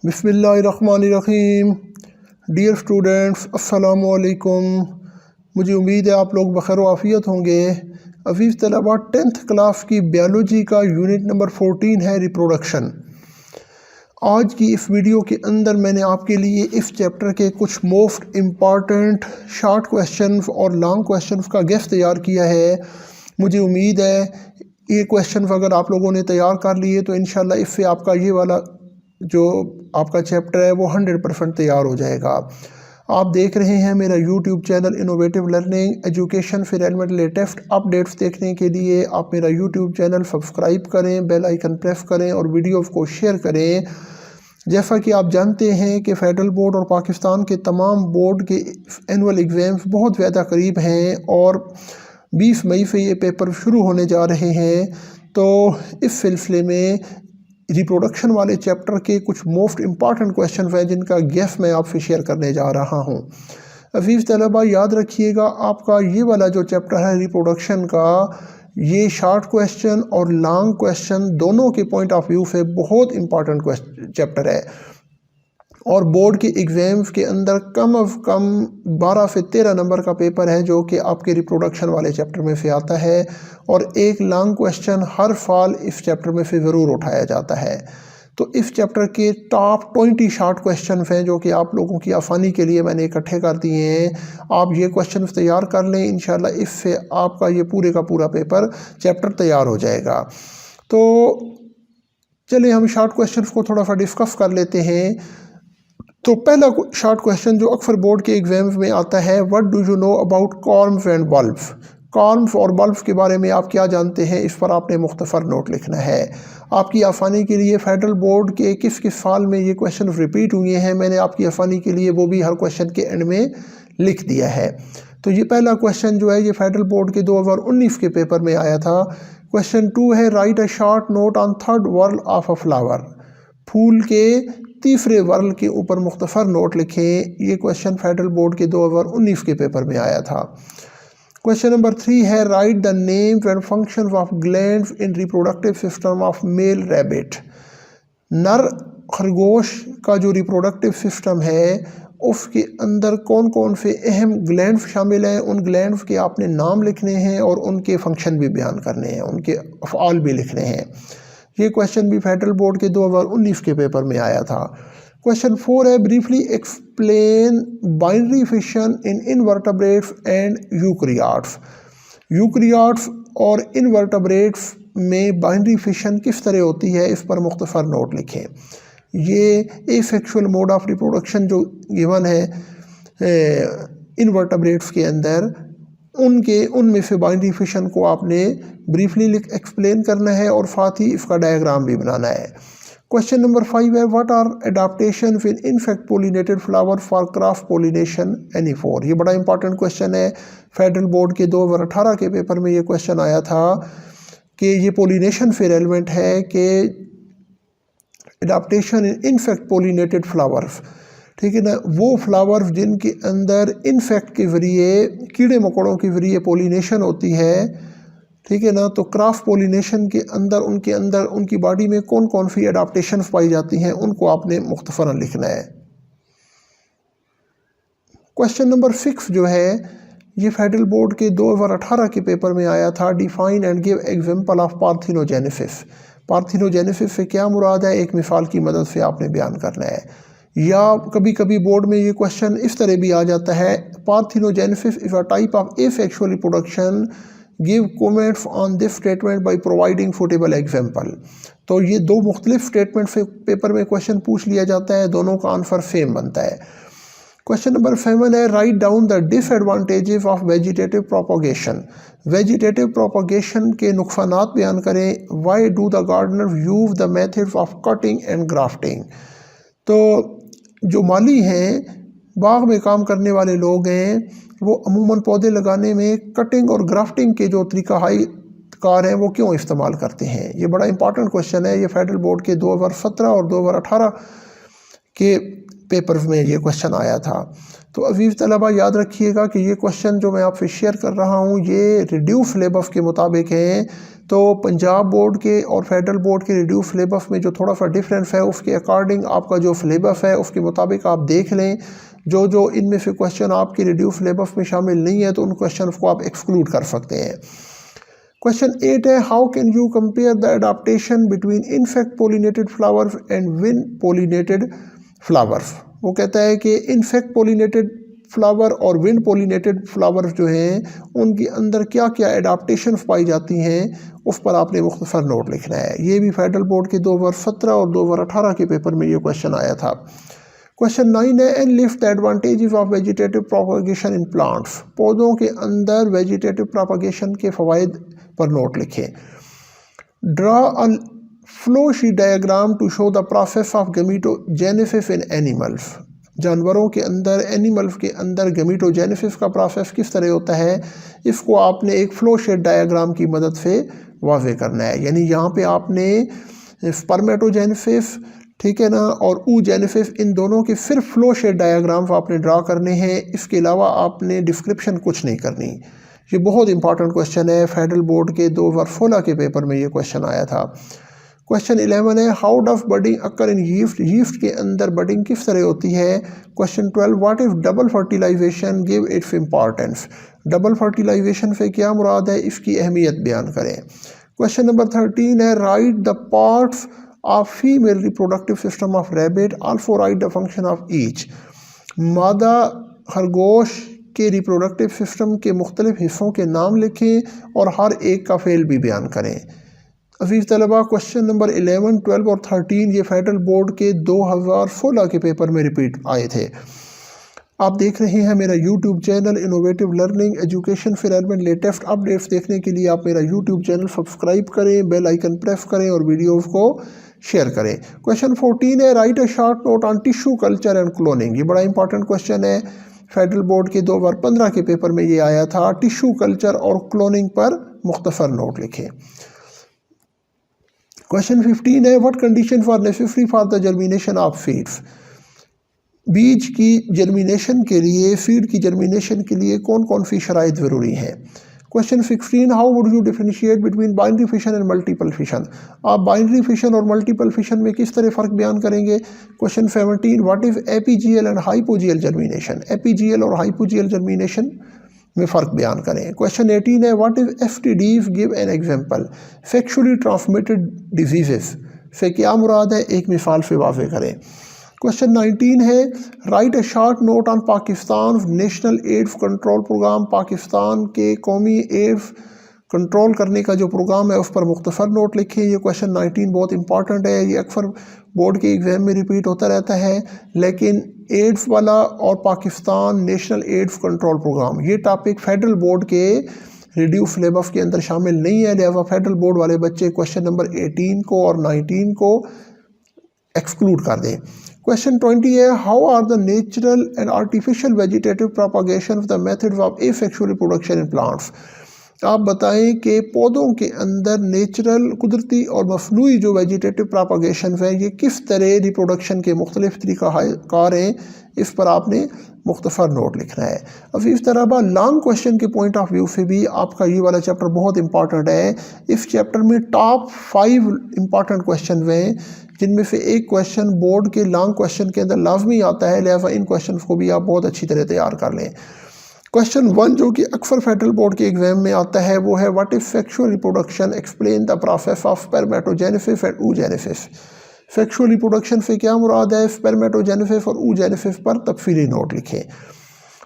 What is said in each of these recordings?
बिस्मिल्लाहिर्रहमानिर्रहीम। Dear students, अस्सलामु अलैकुम। मुझे उम्मीद है आप लोग बखैर आफ़ियत होंगे। अज़ीज़ तलबा, 10th क्लास की बायोलॉजी का यूनिट नंबर 14 है रिप्रोडक्शन। आज की इस वीडियो के अंदर मैंने आपके लिए इस चैप्टर के कुछ मोस्ट इम्पॉर्टेंट शॉर्ट क्वेश्चंस और लॉन्ग क्वेश्चंस का गेस्ट तैयार किया है। मुझे उम्मीद है ये क्वेश्चंस अगर आप लोगों ने तैयार कर लिए तो इंशाल्लाह इससे आपका ये वाला जो आपका चैप्टर है वो 100% तैयार हो जाएगा। आप देख रहे हैं मेरा YouTube channel innovative learning education फिर एलिमेंट। लेटेस्ट अपडेट्स देखने के लिए आप मेरा यूट्यूब चैनल सब्सक्राइब करें, बेल आइकन प्रेस करें और वीडियो को शेयर करें। जैसा कि आप जानते हैं कि फेडरल बोर्ड और पाकिस्तान के तमाम बोर्ड के एनुअल एग्ज़ाम्स बहुत ज़्यादा करीब हैं और 20 मई से ये पेपर शुरू होने जा रहे हैं। तो इस सिलसिले में रिप्रोडक्शन वाले चैप्टर के कुछ मोस्ट इम्पॉर्टेंट क्वेश्चन हैं जिनका गेस मैं आपसे शेयर करने जा रहा हूँ। अज़ीज़ तलबा, याद रखिएगा आपका ये वाला जो चैप्टर है रिप्रोडक्शन का, ये शॉर्ट क्वेश्चन और लॉन्ग क्वेश्चन दोनों के पॉइंट ऑफ व्यू से बहुत इम्पॉर्टेंट चैप्टर है और बोर्ड के एग्ज़ाम्स के अंदर कम अज़ कम 12 से 13 नंबर का पेपर है जो कि आपके रिप्रोडक्शन वाले चैप्टर में से आता है और एक लॉन्ग क्वेश्चन हर साल इस चैप्टर में से ज़रूर उठाया जाता है। तो इस चैप्टर के टॉप 20 शॉर्ट क्वेश्चन हैं जो कि आप लोगों की आसानी के लिए मैंने इकट्ठे कर दिए हैं। आप ये क्वेश्चन तैयार कर लें, इंशाल्लाह इससे आपका ये पूरे का पूरा पेपर चैप्टर तैयार हो जाएगा। तो चलिए हम शॉर्ट क्वेश्चन को थोड़ा सा डिस्कस कर लेते हैं। तो पहला शॉर्ट क्वेश्चन जो अक्सर बोर्ड के एग्जाम्स में आता है, what do you know about corms and bulbs. Corms और बल्ब्स के बारे में आप क्या जानते हैं, इस पर आपने मुख्तसर नोट लिखना है। आपकी आसानी के लिए फेडरल बोर्ड के किस किस साल में ये क्वेश्चन रिपीट हुए हैं मैंने आपकी आसानी के लिए वो भी हर क्वेश्चन के एंड में लिख दिया है। तो ये पहला क्वेश्चन जो है ये फेडरल बोर्ड के 2019 के पेपर में आया था। क्वेश्चन 2 है, write a short note on third whorl of a flower. फूल के तीसरे वर्ल के ऊपर मुख्तसर नोट लिखें। ये क्वेश्चन फेडरल बोर्ड के 2019 के पेपर में आया था। क्वेश्चन नंबर 3 है, right the names and functions of glands in reproductive system of male rabbit. नर खरगोश का जो रिप्रोडक्टिव सिस्टम है उसके अंदर कौन कौन से अहम ग्लैंड्स शामिल हैं, उन ग्लैंड्स के आपने नाम लिखने हैं और उनके फंक्शन भी बयान करने हैं, उनके अफ़आल भी लिखने हैं। ये क्वेश्चन भी फेडरल बोर्ड के 2019 के पेपर में आया था। क्वेश्चन 4 है, briefly explain binary fission in invertebrates and eukaryotes. Eukaryotes और इनवर्टेब्रेट्स में बाइनरी फिशन किस तरह होती है, इस पर मुख्तसर नोट लिखें। ये एसेक्सुअल मोड ऑफ रिप्रोडक्शन जो गिवन है इनवर्टेब्रेट्स के अंदर, उनमें से बाइनरी फिशन को आपने ब्रीफली एक्सप्लेन करना है और साथ ही इसका डायग्राम भी बनाना है। क्वेश्चन नंबर 5 है, what are adaptation with insect pollinated flower for cross pollination any four. ये बड़ा इंपॉर्टेंट क्वेश्चन है। फेडरल बोर्ड के 2018 के पेपर में ये क्वेश्चन आया था कि ये पोलिनेशन से रेलेवेंट है कि एडाप्टेशन इन इनफेक्ट पोलिनेटेड फ्लावर्स, ठीक है ना, वो फ्लावर्स जिनके अंदर इनफेक्ट के ज़रिए, कीड़े मकोड़ों के ज़रिए पोलिनेशन होती है, ठीक है ना। तो क्रॉस पोलिनेशन के अंदर उनकी बॉडी में कौन कौन सी एडाप्टेशंस पाई जाती हैं उनको आपने मुख्तसरन लिखना है। क्वेश्चन नंबर 6 जो है ये फेडरल बोर्ड के 2018 के पेपर में आया था। Define and give example of parthenogenesis. Parthenogenesis से क्या मुराद है, एक मिसाल की मदद से आपने बयान करना है। या कभी कभी बोर्ड में ये क्वेश्चन इस तरह भी आ जाता है, parthenogenesis is a type of asexual reproduction, give comments on this statement by providing suitable example. तो ये दो मुख्तलिफ स्टेटमेंट से पेपर में क्वेश्चन पूछ लिया जाता है, दोनों का आंसर सेम बनता है। क्वेश्चन नंबर 7 है, write down the disadvantages of vegetative propagation. Vegetative propagation के नुकसानात बयान करें। Why do the gardener use the methods of cutting and grafting. तो जो माली हैं, बाग में काम करने वाले लोग हैं, वो अमूमन पौधे लगाने में कटिंग और ग्राफ्टिंग के जो तरीक़ाई कार हैं वो क्यों इस्तेमाल करते हैं। ये बड़ा इंपॉर्टेंट क्वेश्चन है। ये फेडरल बोर्ड के 2017 और 2018 के पेपर में ये क्वेश्चन आया था। तो अजीज़ तलबा याद रखिएगा कि ये क्वेश्चन जो मैं आपसे शेयर कर रहा हूँ ये रिड्यूस सिलेबस के मुताबिक हैं। तो पंजाब बोर्ड के और फेडरल बोर्ड के रिड्यूस सिलेबस में जो थोड़ा सा डिफरेंस है उसके अकॉर्डिंग आपका जो सिलेबस है उसके मुताबिक आप देख लें। जो इनमें से क्वेश्चन आपके रिड्यूस सिलेबस में शामिल नहीं है तो उन क्वेश्चन को आप एक्सक्लूड कर सकते हैं। क्वेश्चन 8 है, how can you compare the adaptation between insect pollinated flowers and wind pollinated flowers. वो कहता है कि इनसेक्ट पोलिनेटेड फ्लावर और विंड पोलिनेटेड फ्लावर्स जो हैं उनके अंदर क्या क्या एडाप्टेशन पाई जाती हैं उस पर आपने मुख्तसर नोट लिखना है। ये भी फेडरल बोर्ड के 2017 और 2018 के पेपर में ये क्वेश्चन आया था। क्वेश्चन 9 है, and list the advantages of vegetative propagation in plants. पौधों के अंदर वेजिटेटिव प्रोपगेशन के फ़वाइद पर नोट लिखें। Draw a flow sheet diagram to show the process of gametogenesis in animals. जानवरों के अंदर, एनिमल्स के अंदर गमीटोजेनेसिस का प्रोसेस किस तरह होता है, इसको आपने एक फ्लो शीट डायग्राम की मदद से वाज़ेह करना है। यानी यहाँ पे आपने स्पर्मेटोजेनेसिस, ठीक है ना, और oogenesis, इन दोनों के सिर्फ फ्लो शीट डायग्राम्स आपने ड्रा करने हैं। इसके अलावा आपने डिस्क्रिप्शन कुछ नहीं करनी। ये बहुत इंपॉर्टेंट क्वेश्चन है, फेडरल बोर्ड के 2016 के पेपर में ये क्वेश्चन आया था। क्वेश्चन 11 है, how does budding occur in yeast. Yeast के अंदर बडिंग किस तरह होती है। Question 12, what if double fertilization, give its importance. Double fertilization से क्या मुराद है, इसकी अहमियत बयान करें। क्वेश्चन नंबर 13 है, right the parts of female reproductive system of rabbit, also right the function of each. मादा खरगोश के रिप्रोडक्टिव सिस्टम के मुख्तलिफ हिस्सों के नाम लिखें और हर एक का फेल भी बयान करें। अजीज़ तलबा, क्वेश्चन नंबर 11, 12 और 13 ये फेडरल बोर्ड के 2016 के पेपर में रिपीट आए थे। आप देख रहे हैं मेरा YouTube channel innovative learning education for relevant latest updates देखने के लिए आप मेरा यूट्यूब चैनल सब्सक्राइब करें, बेल आइकन प्रेस करें और वीडियोज़ को शेयर करें। क्वेश्चन 14 है, write a short note on tissue culture and cloning. ये बड़ा इंपॉर्टेंट क्वेश्चन है, फेडरल बोर्ड के 2015 के पेपर में ये आया था। टिश्यू कल्चर और क्लोनिंग पर मुख्तसर नोट लिखें। क्वेश्चन 15 है, what condition for necessary for the germination of seeds. बीज की जर्मिनेशन के लिए, सीड की जर्मिनेशन के लिए कौन कौन सी शराइत ज़रूरी हैं। Question 16, how would you differentiate between binary fission and multiple fission. आप बाइनरी फिशन और मल्टीपल फिशन में किस तरह फ़र्क बयान करेंगे। Question 17, what is epigeal and hypogeal germination. Epigeal और हाइपोजीएल जर्मिनेशन में फ़र्क बयान करें। क्वेश्चन 18 है, what is STDs, give an example. Sexually transmitted disease से क्या मुराद है, एक मिसाल से वाज़ेह करें। क्वेश्चन 19 है, write a short note on Pakistan national AIDS control programme. Pakistan के कौमी एड्स कंट्रोल करने का जो प्रोग्राम है उस पर मुख्तसर नोट लिखें। ये क्वेश्चन 19 बहुत इंपॉर्टेंट है, ये अक्सर बोर्ड के एग्ज़ाम में रिपीट होता रहता है। लेकिन एड्स वाला और Pakistan national AIDS control programme, ये टॉपिक फेडरल बोर्ड के रिड्यूस सिलेबस के अंदर शामिल नहीं है, लिहाजा फेडरल बोर्ड वाले बच्चे क्वेश्चन नंबर 18 को और 19 को एक्सक्लूड कर दें। क्वेश्चन 20 है, how are the natural and artificial vegetative propagation of the methods of asexual reproduction in plants. आप बताएं कि पौधों के अंदर नेचुरल, कुदरती और मसनूई जो वेजिटेटिव प्रोपगेशन हैं ये किस तरह रिप्रोडक्शन के मुख्तलिफ तरीक़ाकार हैं, इस पर आपने मुख्तसर नोट लिखना है। अब इस तरह लॉन्ग क्वेश्चन के पॉइंट ऑफ व्यू से भी आपका ये वाला चैप्टर बहुत इंपॉर्टेंट है। इस चैप्टर में टॉप 5 इंपॉर्टेंट क्वेश्चन हैं जिनमें से एक क्वेश्चन बोर्ड के लॉन्ग क्वेश्चन के अंदर लाजमी आता है, लिहाजा इन क्वेश्चन को भी आप बहुत अच्छी तरह तैयार कर लें। क्वेश्चन 1 जो कि अक्सर फेडरल बोर्ड के एग्जाम में आता है वो है, what is sexual reproduction, explain the process of spermatogenesis and oogenesis। Sexual reproduction से क्या मुराद है, स्पर्मेटोजेनेसिस और oogenesis पर तफसीली नोट लिखें।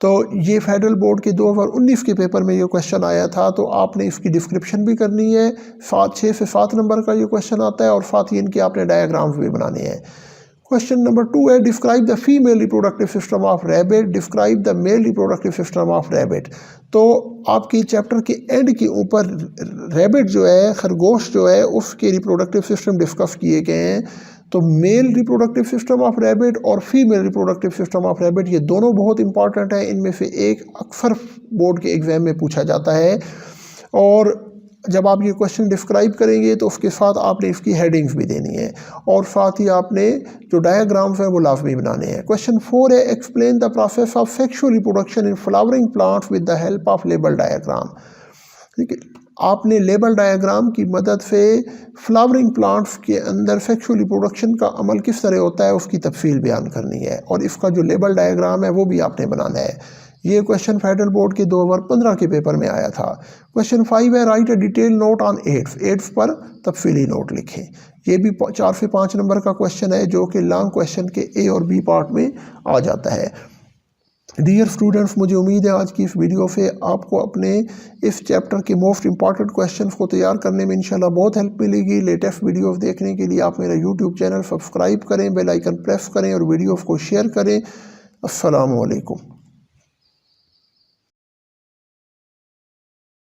तो ये फेडरल बोर्ड के 2019 के पेपर में ये क्वेश्चन आया था, तो आपने इसकी डिस्क्रिप्शन भी करनी है। 6 से 7 नंबर का ये क्वेश्चन आता है और साथ ही इनके आपने डायग्राम्स भी बनाने हैं। क्वेश्चन नंबर 2 है, describe the female reproductive system of rabbit, describe the mail reproductive system of rabbit. तो आपके चैप्टर के एंड के ऊपर रैबिट जो है, खरगोश जो है, उसके रिप्रोडक्टिव सिस्टम डिस्कस किए गए हैं। तो male reproductive system of rabbit और female reproductive system of rabbit ये दोनों बहुत इंपॉर्टेंट है। इनमें से एक अक्सर बोर्ड के एग्ज़ाम में पूछा जाता है और जब आप ये क्वेश्चन डिस्क्राइब करेंगे तो उसके साथ आपने इसकी हेडिंग्स भी देनी है और साथ ही आपने जो डायग्राम्स हैं वो लाजमी बनाने हैं। क्वेश्चन 4 है, explain the process of sexual reproduction in flowering plants with the help of label diagram. ठीक है, आपने लेबल डायग्राम की मदद से फ्लावरिंग प्लांट्स के अंदर सेक्सुअल रिप्रोडक्शन का अमल किस तरह होता है उसकी तफसील बयान करनी है और इसका जो लेबल डायग्राम है वो भी आपने बनाना है। ये क्वेश्चन फेडरल बोर्ड के 2015 के पेपर में आया था। क्वेश्चन 5 है, write a detail note on AIDS पर तफसीली नोट लिखें। ये भी 4 से 5 नंबर का क्वेश्चन है जो कि लॉन्ग क्वेश्चन के ए और बी पार्ट में आ जाता है। डियर स्टूडेंट्स, मुझे उम्मीद है आज की इस वीडियो से आपको अपने इस चैप्टर के मोस्ट इंपॉर्टेंट क्वेश्चंस को तैयार करने में इंशाल्लाह बहुत हेल्प मिलेगी। लेटेस्ट वीडियोस देखने के लिए आप मेरा यूट्यूब चैनल सब्सक्राइब करें, बेल आइकन प्रेस करें और वीडियोस को शेयर करें। अस्सलामु अलैकुम।